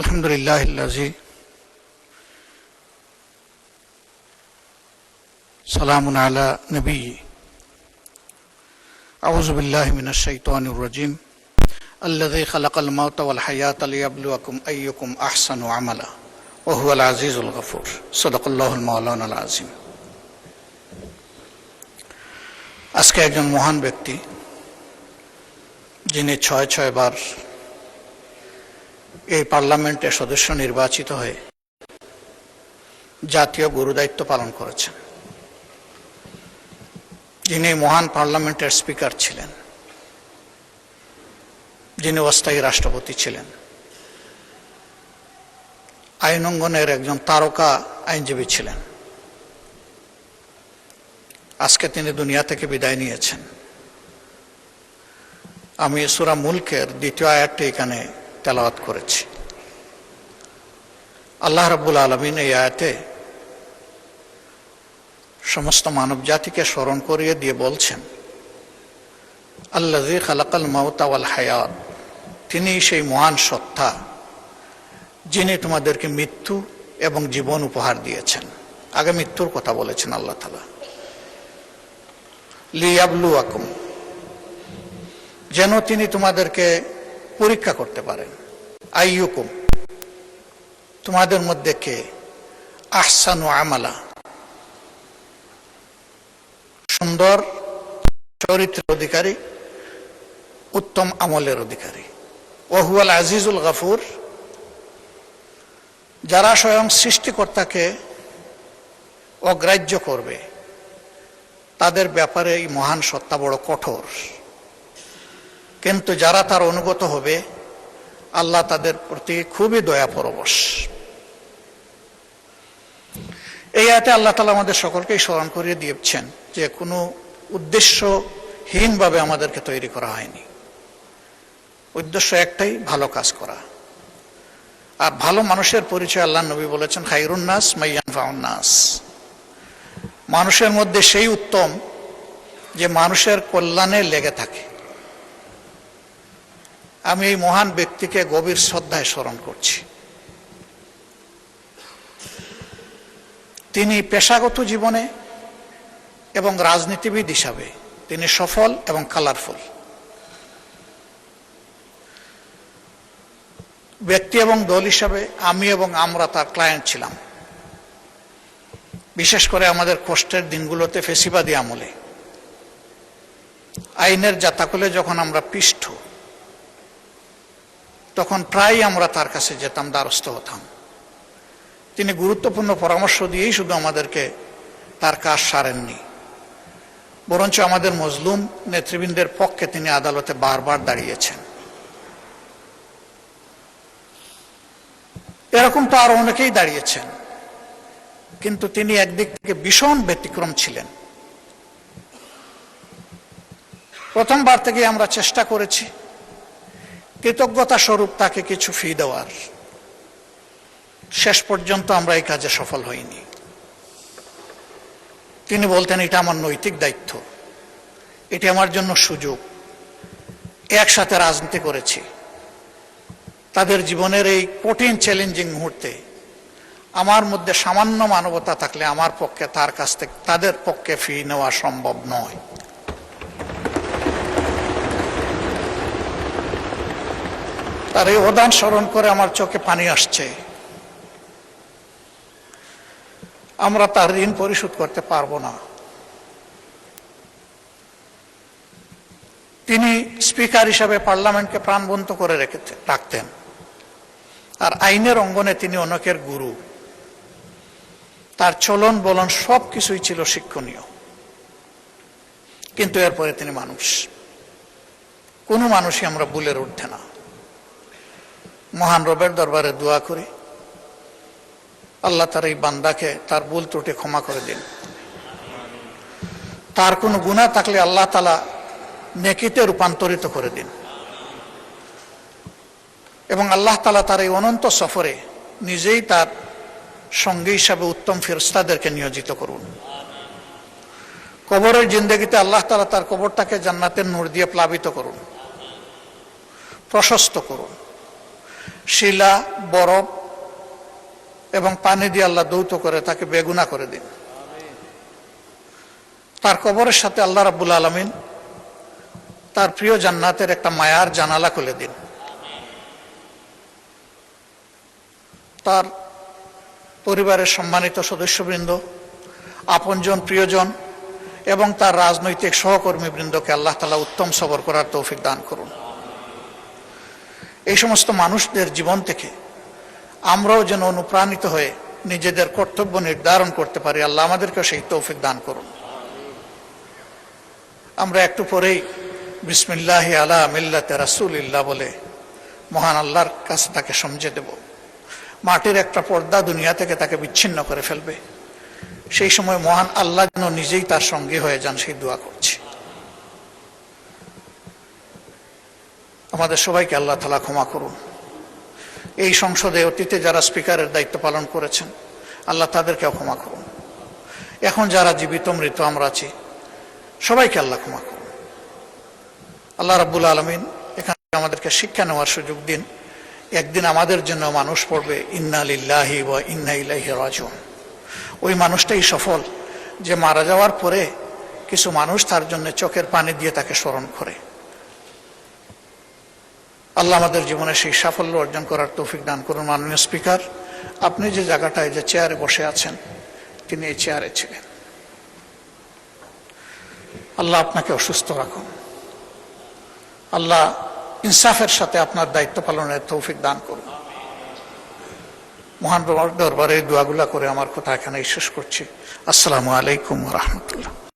আলহামদুলিল্লাহিল্লাযী সালামুন আলা নবী আউযু বিল্লাহি মিনাশ শাইতানির রাজীম আল্লাযী খালাকাল মাউতা ওয়াল হায়াতা লিয়াবলুয়াকুম আইয়ুকুম আহসানু আমালা ওয়া হুয়াল আজিজুল গফুর সাদাকাল্লাহুল মাওলানাল আযীম। আজকে একজন মহান ব্যক্তি যিনি ছয় বার এই পার্লামেন্টের সদস্য নির্বাচিত হয়ে জাতীয় গুরুদায়িত্ব পালন করেছেন, যিনি মহান পার্লামেন্টের স্পিকার ছিলেন, যিনি অস্থায়ী রাষ্ট্রপতি ছিলেন, আইন অঙ্গনের একজন তারকা আইনজীবী ছিলেন। আজকে তিনি দুনিয়া থেকে বিদায় নিয়েছেন। আমি সূরা মুলকের দ্বিতীয় আয়াতটি এখানে তেলাওয়াত করেছি। আল্লাহ রাব্বুল আলামিন এই আয়াতে সমস্ত মানব জাতিকে স্মরণ করিয়ে দিয়ে বলছেন, আল্লাযী খালাকাল মাউতা ওয়াল হায়াত, তিনি সেই মহান সত্তা যিনি তোমাদেরকে মৃত্যু এবং জীবন উপহার দিয়েছেন। আগে মৃত্যুর কথা বলেছেন আল্লাহ তাআলা, লিয়াবলুয়াকুম, যেন তিনি তোমাদেরকে পরীক্ষা করতে পারেন। আইয়ুকুম, তোমাদের মধ্যে কে আহসানু আমালা, সুন্দর চরিত্রের অধিকারী, উত্তম আমলের অধিকারী। ওয়া হুয়াল আজিজুল গফুর, যারা স্বয়ং সৃষ্টিকর্তাকে অগ্রাহ্য করবে তাদের ব্যাপারে এই মহান সত্তা বড় কঠোর, কিন্তু যারা তার অনুগত হবে আল্লাহ তাদের প্রতি খুবই দয়াপরবশ। এই আয়াতে আল্লাহ তাআলা আমাদের সকলকেই স্মরণ করিয়ে দিয়েছেন যে কোনো উদ্দেশ্যহীনভাবে আমাদেরকে তৈরি করা হয়নি। উদ্দেশ্য একটাই, ভালো কাজ করা। আর ভালো মানুষের পরিচয় আল্লাহ নবী বলেছেন, খায়রুন নাস মান ইয়ানফাউন নাস, মানুষের মধ্যে সেই উত্তম যে মানুষের কল্যাণে লেগে থাকে। আমি এই মহান ব্যক্তিকে গভীর শ্রদ্ধায় স্মরণ করছি। তিনি পেশাগত জীবনে এবং রাজনীতিবিদ হিসাবে তিনি সফল এবং কালারফুল। ব্যক্তি এবং দল হিসাবে আমি এবং আমরা তার ক্লায়েন্ট ছিলাম, বিশেষ করে আমাদের কষ্টের দিনগুলোতে ফেসিবাদী আমলে আইনের জাতাকলে যখন আমরা পিষ্ট, তখন প্রায় আমরা তার কাছে যেতাম, দ্বারস্থ হতাম। তিনি গুরুত্বপূর্ণ পরামর্শ দিয়েই শুধু আমাদেরকে তার কাজ সারেননি, বরঞ্চ আমাদের মজলুম নেতৃবৃন্দের পক্ষে তিনি আদালতে বারবার দাঁড়িয়েছেন। এরকম তো আরো অনেকেই দাঁড়িয়েছেন, কিন্তু তিনি একদিক থেকে ভীষণ ব্যতিক্রম ছিলেন। প্রথমবার থেকে আমরা চেষ্টা করেছি কৃতজ্ঞতা স্বরূপ তাকে কিছু ফি দেওয়ার, শেষ পর্যন্ত আমরা এই কাজে সফল হইনি। তিনি বলতেন, এটা আমার নৈতিক দায়িত্ব, এটি আমার জন্য সুযোগ। একসাথে রাজনীতি করেছি, তাদের জীবনের এই কঠিন চ্যালেঞ্জিং মুহূর্তে আমার মধ্যে সামান্য মানবতা থাকলে আমার পক্ষে তার কাছ থেকে তাদের পক্ষে ফি নেওয়া সম্ভব নয়। তার এই অবদান স্মরণ করে আমার চোখে পানি আসছে। আমরা তার ঋণ পরিশোধ করতে পারবো না। তিনি স্পিকার হিসাবে পার্লামেন্টকে প্রাণবন্ত করে রাখতেন, আর আইনের অঙ্গনে তিনি অনেকের গুরু। তার চলন বলন সব কিছুই ছিল শিক্ষণীয়। কিন্তু এরপরে তিনি মানুষ, কোনো মানুষই আমরা ভুলের ঊর্ধ্বে না। মহান রবের দরবারে দোয়া করি, আল্লাহ তার এই বান্দাকে তার ভুল ত্রুটি ক্ষমা করে দিন। তার কোনো গুনাহ থাকলে আল্লাহ তাআলা নেকিতে রূপান্তরিত করে দিন, এবং আল্লাহ তাআলা তার এই অনন্ত সফরে নিজেই তার সঙ্গী হিসাবে উত্তম ফেরেশতাদেরকে নিয়োজিত করুন। কবরের জিন্দেগিতে আল্লাহ তাআলা তার কবরটাকে জান্নাতের নূর দিয়ে প্লাবিত করুন, প্রশস্ত করুন, শিলা, বরফ এবং পানি দিয়ে আল্লাহ দৌত করে তাকে বেগুনা করে দিন। তার কবরের সাথে আল্লাহ রাব্বুল আলামিন তার প্রিয় জান্নাতের একটা মায়ার জানালা খুলে দিন। তার পরিবারের সম্মানিত সদস্যবৃন্দ, আপনজন, প্রিয়জন এবং তার রাজনৈতিক সহকর্মীবৃন্দকে আল্লাহ তাআলা উত্তম সবর করার তৌফিক দান করুন। এই সমস্ত মানুষদের জীবন থেকে আমরাও যেন অনুপ্রাণিত হয়ে নিজেদের কর্তব্য নির্ধারণ করতে পারি, আল্লাহ আমাদেরকে সেই তৌফিক দান করুন। আমরা একটু পরেই বিসমিল্লাহি আলা মিল্লাতে রাসূলিল্লাহ বলে মহান আল্লাহর কাছে তাকে সমঝে দেব। মাটির একটা পর্দা দুনিয়া থেকে তাকে বিচ্ছিন্ন করে ফেলবে। সেই সময় মহান আল্লাহ যেন নিজেই তার সঙ্গী হয়ে যান, সেই দোয়া করছি। আমাদের সবাইকে আল্লাহ তাআলা ক্ষমা করুন। এই সংসদে অতীতে যারা স্পিকারের দায়িত্ব পালন করেছেন, আল্লাহ তাদেরকেও ক্ষমা করুন। এখন যারা জীবিত মৃত আমরা আছি, সবাইকে আল্লাহ ক্ষমা করুন। আল্লাহ রাব্বুল আলামিন এখানে আমাদেরকে শিক্ষা নেওয়ার সুযোগ দিন। একদিন আমাদের জন্য মানুষ পড়বে ইন্না লিল্লাহি ওয়া ইন্না ইলাইহি রাজিউন। ওই মানুষটাই সফল যে মারা যাওয়ার পরে কিছু মানুষ তার জন্য চোখের পানি দিয়ে তাকে স্মরণ করে। আল্লাহ আমাদের জীবনে সেই সাফল্য অর্জন করার তৌফিক দান করুন। মাননীয় স্পিকার, আপনি যে জায়গাটায় যে চেয়ারে বসে আছেন, তিনি এই চেয়ারে ছিলেন। আল্লাহ আপনাকে অসুস্থ রাখুন। আল্লাহ ইনসাফের সাথে আপনার দায়িত্ব পালনের তৌফিক দান করুন। মহান দরবারে দোয়াগুলা করে আমার কথা এখানেই শেষ করছি। আসসালামু আলাইকুম ওয়া রাহমাতুল্লাহ।